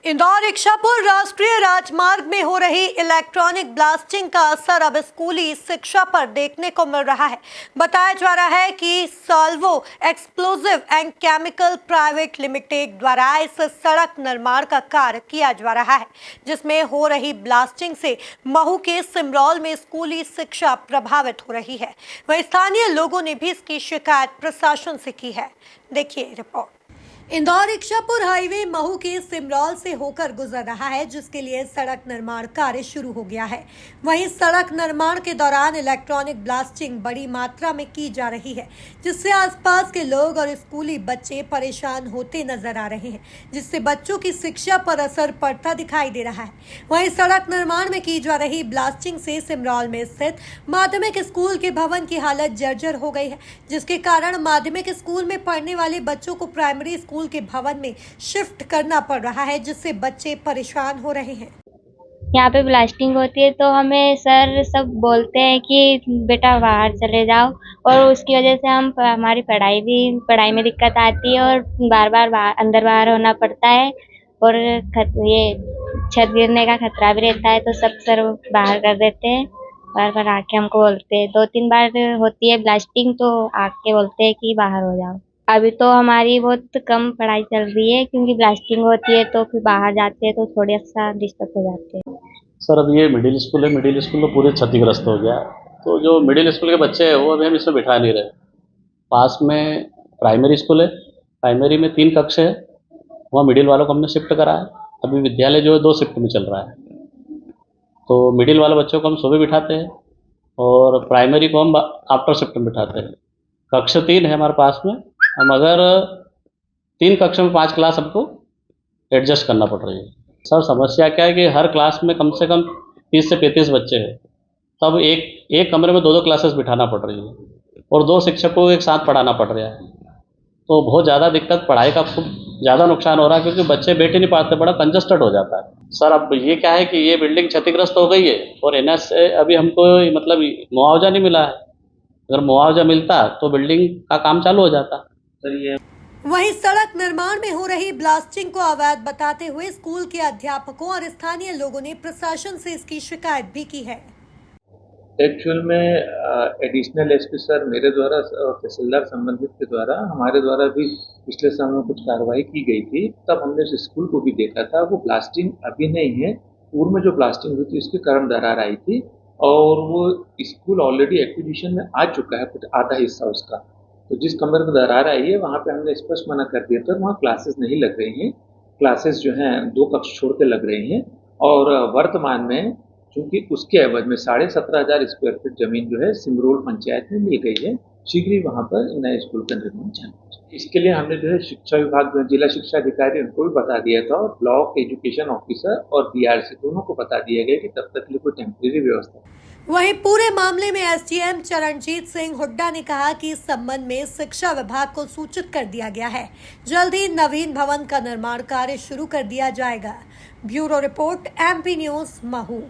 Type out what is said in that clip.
इंदौर इच्छापुर राष्ट्रीय राजमार्ग में हो रही इलेक्ट्रॉनिक ब्लास्टिंग का असर अब स्कूली शिक्षा पर देखने को मिल रहा है। बताया जा रहा है कि सॉल्वो explosive and chemical private limited द्वारा इस सड़क निर्माण का कार्य किया जा रहा है, जिसमें हो रही ब्लास्टिंग से महू के सिमरौल में स्कूली शिक्षा प्रभावित हो रही है। वहीं स्थानीय लोगों ने भी इसकी शिकायत प्रशासन से की है। देखिए रिपोर्ट। इंदौर इच्छापुर हाईवे महू के सिमरौल से होकर गुजर रहा है, जिसके लिए सड़क निर्माण कार्य शुरू हो गया है। वहीं सड़क निर्माण के दौरान इलेक्ट्रॉनिक ब्लास्टिंग बड़ी मात्रा में की जा रही है, जिससे आसपास के लोग और स्कूली बच्चे परेशान होते नजर आ रहे हैं, जिससे बच्चों की शिक्षा पर असर पड़ता दिखाई दे रहा है। वहीं सड़क निर्माण में की जा रही ब्लास्टिंग से सिमरौल में स्थित माध्यमिक स्कूल के भवन की हालत जर्जर हो गई है, जिसके कारण माध्यमिक स्कूल में पढ़ने वाले बच्चों को प्राइमरी स्कूल के भवन में शिफ्ट करना पड़ रहा है, जिससे बच्चे परेशान हो रहे हैं। यहाँ पे ब्लास्टिंग होती है तो हमें सर सब बोलते हैं कि बेटा बाहर चले जाओ, और उसकी वजह से हमारी पढ़ाई में दिक्कत आती है और बार बार अंदर बाहर होना पड़ता है, और ये छत गिरने का खतरा भी रहता है। तो सब सर बाहर कर देते हैं, बार बार आके हमको बोलते हैं। 2-3 बार होती है ब्लास्टिंग तो आके बोलते हैं कि बाहर हो जाओ। अभी तो हमारी बहुत कम पढ़ाई चल रही है, क्योंकि ब्लास्टिंग होती है तो फिर बाहर जाते हैं तो थोड़ा सा डिस्टर्ब हो जाते हैं। सर अब ये मिडिल स्कूल है, मिडिल स्कूल तो पूरे क्षतिग्रस्त हो गया है। तो जो मिडिल स्कूल के बच्चे हैं वो अभी हम इसमें बिठा नहीं रहे। पास में प्राइमरी स्कूल है, प्राइमरी में 3 कक्ष है, वहाँ मिडिल वालों को हमने शिफ्ट करा है। अभी विद्यालय जो है 2 शिफ्ट में चल रहा है। तो मिडिल वाले बच्चों को हम सुबह बिठाते हैं और प्राइमरी को हम आफ्टर शिफ्ट में बिठाते हैं। कक्ष 3 है हमारे पास में, हम अगर 3 कक्ष में 5 क्लास हमको एडजस्ट करना पड़ रही है। सर समस्या क्या है कि हर क्लास में कम से कम 30 से 35 बच्चे हैं, तब एक कमरे में 2-2 क्लासेस बिठाना पड़ रही है और 2 शिक्षकों को एक साथ पढ़ाना पड़ रहा है। तो बहुत ज़्यादा दिक्कत, पढ़ाई का खूब ज़्यादा नुकसान हो रहा है, क्योंकि बच्चे बैठ ही नहीं पाते, बड़ा कंजस्टेड हो जाता है। सर अब ये क्या है कि ये बिल्डिंग क्षतिग्रस्त हो गई है और NH से अभी हमको मतलब मुआवजा नहीं मिला है। अगर मुआवजा मिलता तो बिल्डिंग का काम चालू हो जाता। वहीं सड़क निर्माण में हो रही ब्लास्टिंग को अवैध बताते हुए स्कूल के अध्यापकों और स्थानीय लोगों ने प्रशासन से इसकी शिकायत भी की है। एक्चुअल में एडिशनल एसपी सर मेरे द्वारा और तहसीलदार संबंधित के द्वारा हमारे द्वारा भी पिछले समय में कुछ कार्रवाई की गई थी। तब हमने इस स्कूल को भी देखा था। वो ब्लास्टिंग अभी नहीं है, पूर्व में जो ब्लास्टिंग हुई थी उसके कारण दरार आई थी, और वो स्कूल ऑलरेडी एक्विजिशन में आ चुका है, कुछ आधा हिस्सा उसका। तो जिस कमरे में दरार आई है वहाँ पे हमने स्पष्ट मना कर दिया था, वहाँ क्लासेस नहीं लग रही हैं। क्लासेस जो हैं 2 कक्ष छोड़ के लग रही हैं, और वर्तमान में चूँकि उसके एवज में 17,500 स्क्वायर फीट जमीन जो है सिमरौल पंचायत में मिल गई है। शीघ्र ही वहाँ पर नए स्कूल का निर्माण चालू है। इसके लिए हमने जो है शिक्षा विभाग, जिला शिक्षा अधिकारी उनको भी बता दिया था, और ब्लॉक एजुकेशन ऑफिसर और BRC दोनों को बता दिया गया कि तब तक के लिए कोई टेम्परेरी व्यवस्था। वहीं पूरे मामले में SDM चरणजीत सिंह हुड्डा ने कहा कि इस संबंध में शिक्षा विभाग को सूचित कर दिया गया है। जल्द ही नवीन भवन का निर्माण कार्य शुरू कर दिया जाएगा। Bureau report MP news Mhow.